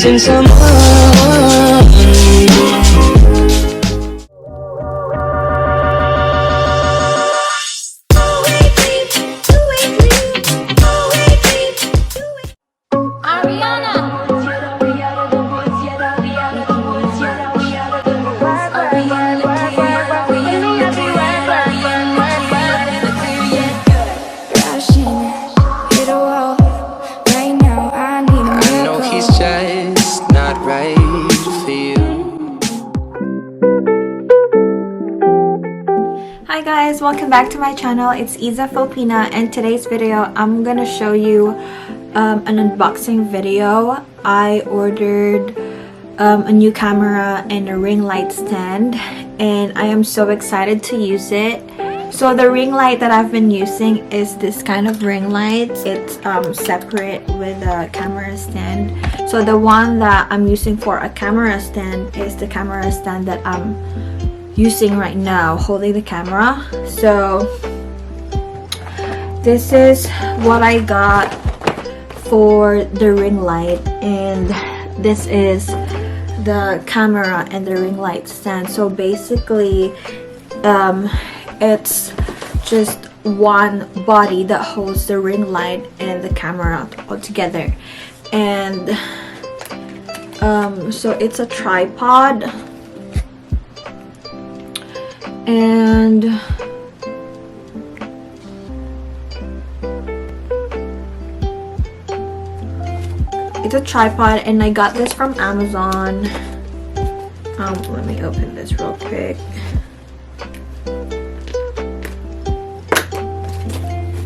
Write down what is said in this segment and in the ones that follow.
missing someone. Hi guys, welcome back to my channel. It's Issa Filipina, and today's video I'm gonna show you an unboxing video. I ordered a new camera and a ring light stand, and I am so excited to use it. So the ring light that I've been using is this kind of ring light. It's separate with a camera stand. So the one that I'm using for a camera stand is the camera stand that I'm using right now, holding the camera. So this is what I got for the ring light, and this is the camera and the ring light stand. So basically it's just one body that holds the ring light and the camera all together. And so it's a tripod, and it's a tripod, and I got this from Amazon. Let me open this real quick.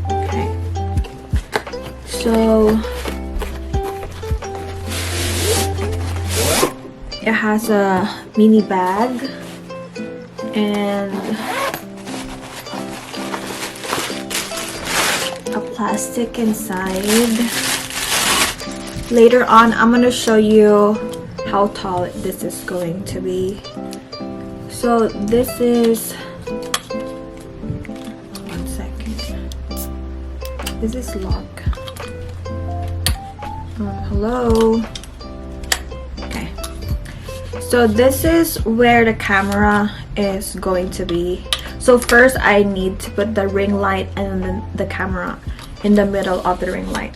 Okay, so it has a mini bag and a plastic inside. Later on, I'm gonna show you how tall this is going to be. So this is, one second, is this lock? Hello. Okay, so this is where the camera is going to be. So first I need to put the ring light and then the camera in the middle of the ring light.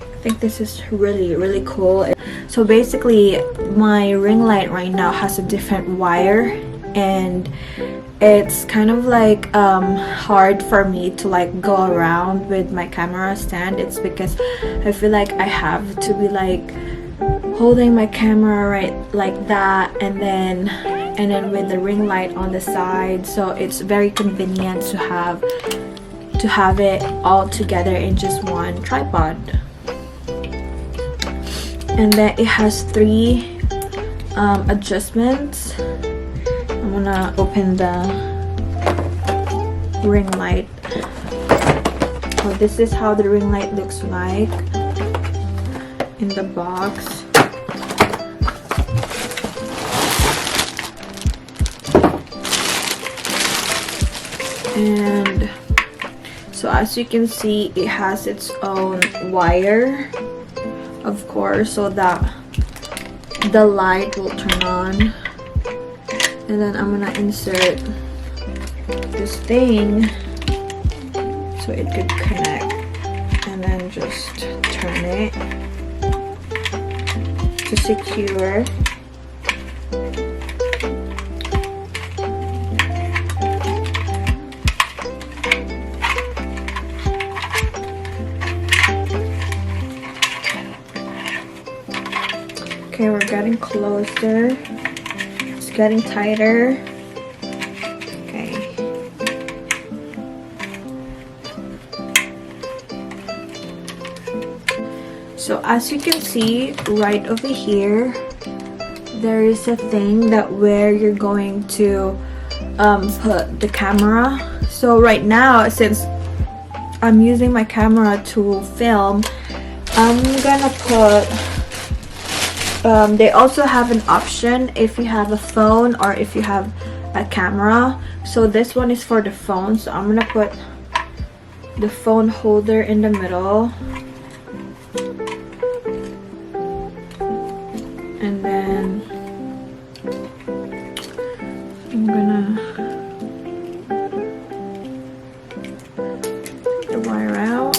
I think this is really cool. So basically my ring light right now has a different wire, and it's kind of like hard for me to like go around with my camera stand. It's because I feel like I have to be like holding my camera right like that, and then with the ring light on the side. So it's very convenient to have it all together in just one tripod. And then it has 3 adjustments. I'm gonna open the ring light. So this is how the ring light looks like in the box. And so as you can see, it has its own wire, of course, so that the light will turn on. And then I'm gonna insert this thing so it could connect, and then just turn it to secure. Okay, we're getting closer. It's getting tighter. Okay. So as you can see right over here, there is a thing that where you're going to put the camera. So right now, since I'm using my camera to film, I'm gonna put they also have an option if you have a phone or if you have a camera. So this one is for the phone, so I'm gonna put the phone holder in the middle. gonna take the wire out.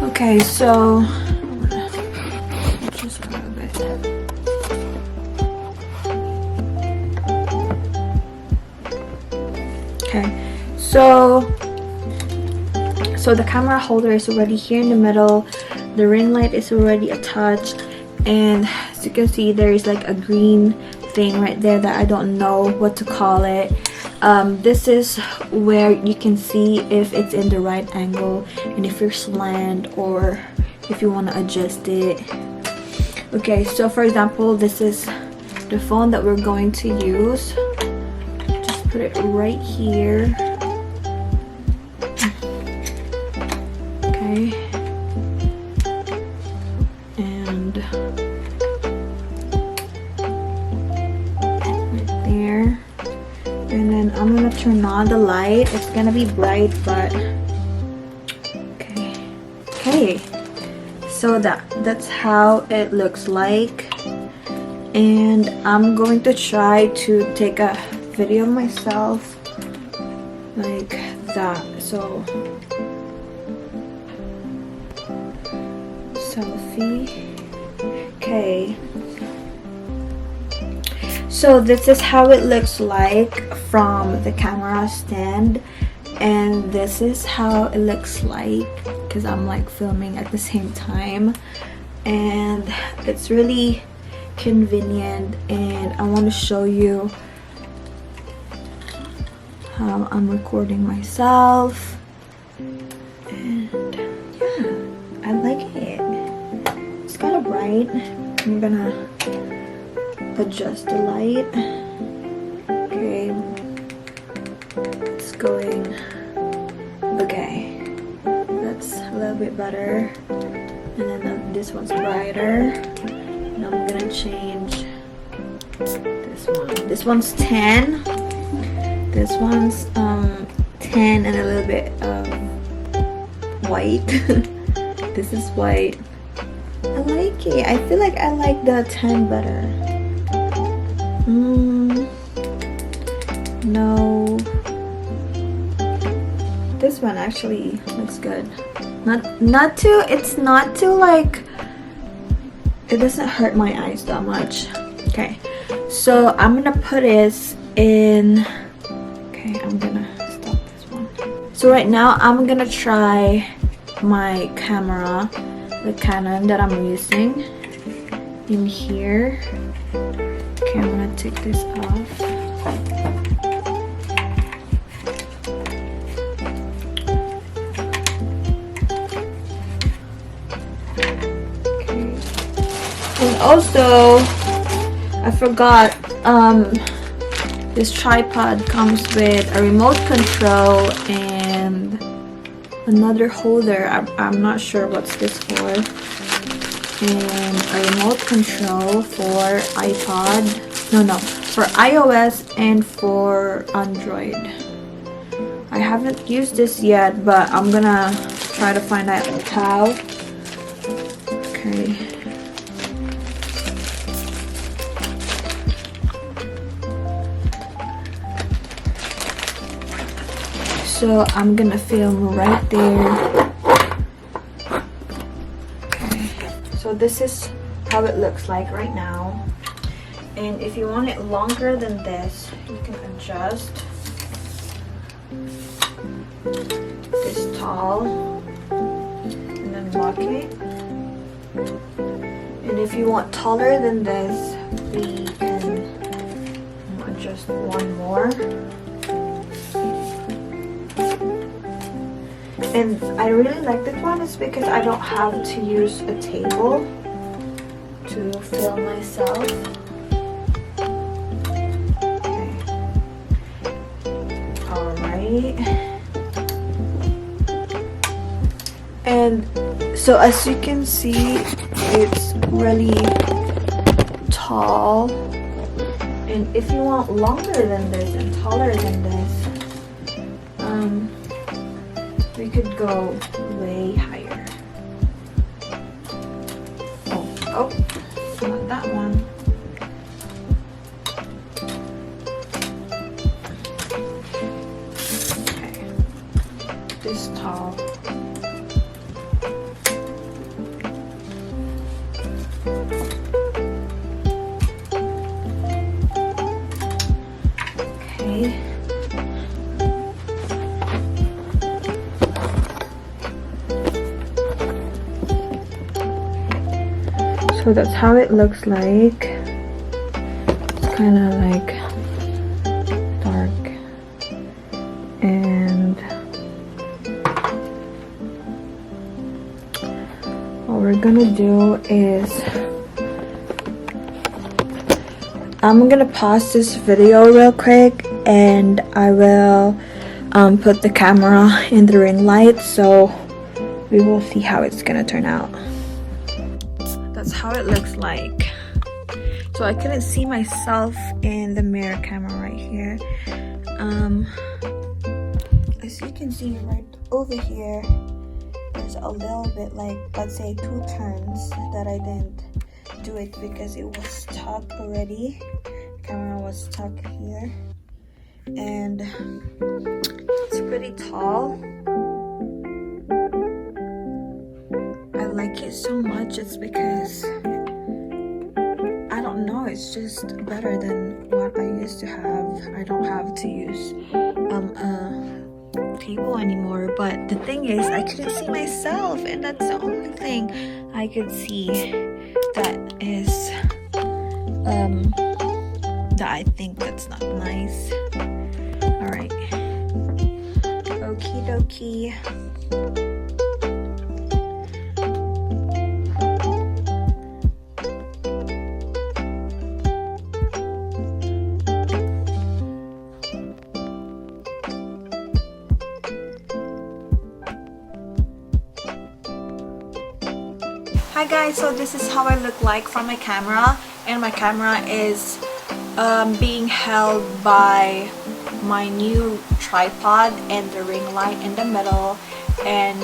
Okay, so just a little bit. Okay, so the camera holder is already here in the middle. The ring light is already attached, and as you can see, there is like a green thing right there that I don't know what to call it. This is where you can see if it's in the right angle and if you're slant or if you want to adjust it. Okay, so for example, this is the phone that we're going to use. Just put it right here. Okay, and right there. And then I'm gonna turn on the light. It's gonna be bright, but okay. So that's how it looks like. And I'm going to try to take a video of myself like that. So selfie. Okay. So this is how it looks like from the camera stand, and this is how it looks like because I'm like filming at the same time, and it's really convenient. And I want to show you how I'm recording myself, and yeah, I like it. It's kind of bright. I'm gonna adjust the light. Okay, it's going. Okay, that's a little bit better. And then this one's brighter. And I'm gonna change this one. This one's 10. This one's 10 and a little bit white. This is white. I like it. I feel like I like the 10 better. No, this one actually looks good. Not too. It's not too like. It doesn't hurt my eyes that much. Okay, so I'm gonna put this in. Okay, I'm gonna stop this one. So right now I'm gonna try my camera, the Canon that I'm using, in here. Okay, I'm gonna take this off. Okay. And also, I forgot, this tripod comes with a remote control and another holder. I'm not sure what's this for. And a remote control for iPod. No, for iOS and for Android. I haven't used this yet, but I'm gonna try to find out how. Okay. So I'm gonna film right there. So this is how it looks like right now. And if you want it longer than this, you can adjust this tall and then lock it. And if you want taller than this, we can adjust one more. And I really like this one is because I don't have to use a table to film myself. Okay. Alright. And so as you can see, it's really tall And if you want longer than this and taller than this, we could go way higher. Oh, not that one. Okay, this tall. Okay. So that's how it looks like. It's kind of like dark, and what we're gonna do is I'm gonna pause this video real quick, and I will put the camera in the ring light, so we will see how it's gonna turn out. That's how it looks like. So I couldn't see myself in the mirror camera right here. As you can see right over here, there's a little bit, like, let's say 2 turns that I didn't do it because it was stuck already. The camera was stuck here, and it's pretty tall. I like it so much. It's because I don't know, it's just better than what I used to have. I don't have to use a table anymore, but the thing is I couldn't see myself, and that's the only thing I could see that is that I think that's not nice. All right, okie dokie. Hi guys, so this is how I look like from my camera, and my camera is being held by my new tripod and the ring light in the middle, and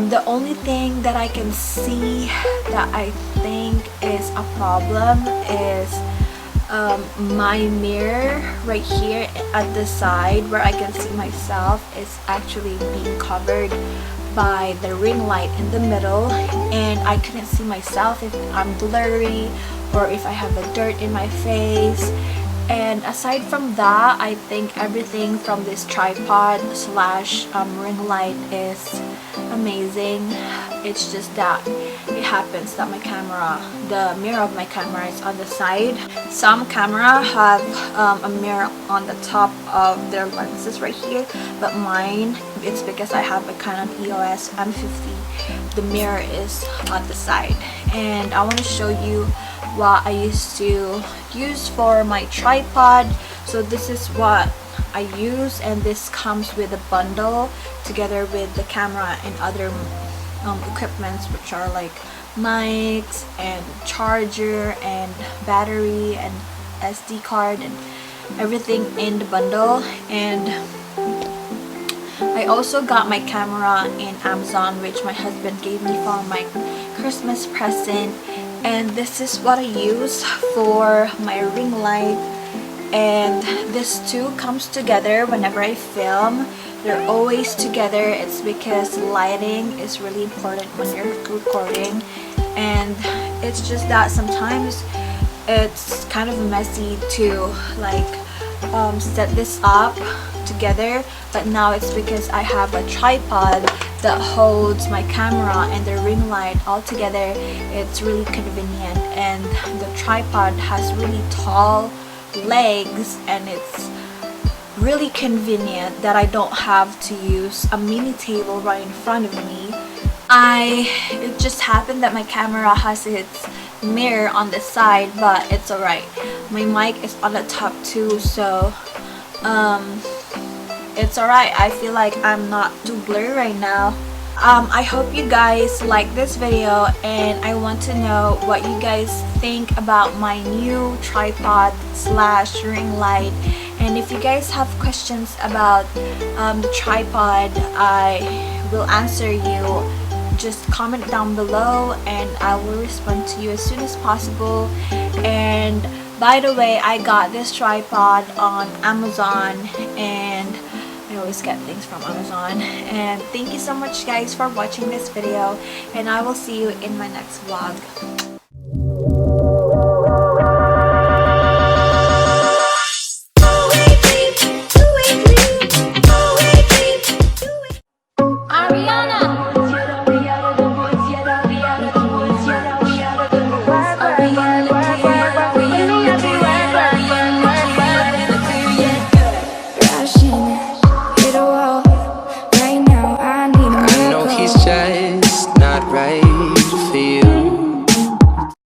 the only thing that I can see that I think is a problem is my mirror right here at the side where I can see myself is actually being covered by the ring light in the middle, and I couldn't see myself if I'm blurry or if I have a dirt in my face. And aside from that, I think everything from this tripod slash ring light is amazing. It's just that it happens that my camera, the mirror of my camera is on the side. Some camera have a mirror on the top of their lenses right here, but mine, it's because I have a Canon EOS M50, the mirror is on the side. And I want to show you what I used to use for my tripod. So this is what I use, and this comes with a bundle together with the camera and other equipments, which are like mics and charger and battery and SD card and everything in the bundle. And I also got my camera in Amazon, which my husband gave me for my Christmas present, and this is what I use for my ring light. And this two comes together whenever I film. They're always together. It's because lighting is really important when you're recording, and it's just that sometimes it's kind of messy to like set this up together, but now it's because I have a tripod that holds my camera and the ring light all together. It's really convenient, and the tripod has really tall legs, and it's really convenient that I don't have to use a mini table right in front of me. It just happened that my camera has its mirror on the side, but it's alright. My mic is on the top too, so it's alright. I feel like I'm not too blurry right now. I hope you guys like this video, and I want to know what you guys think about my new tripod slash ring light. And if you guys have questions about the tripod, I will answer you. Just comment down below and I will respond to you as soon as possible. And by the way, I got this tripod on Amazon, and I always get things from Amazon. And thank you so much guys for watching this video, and I will see you in my next vlog.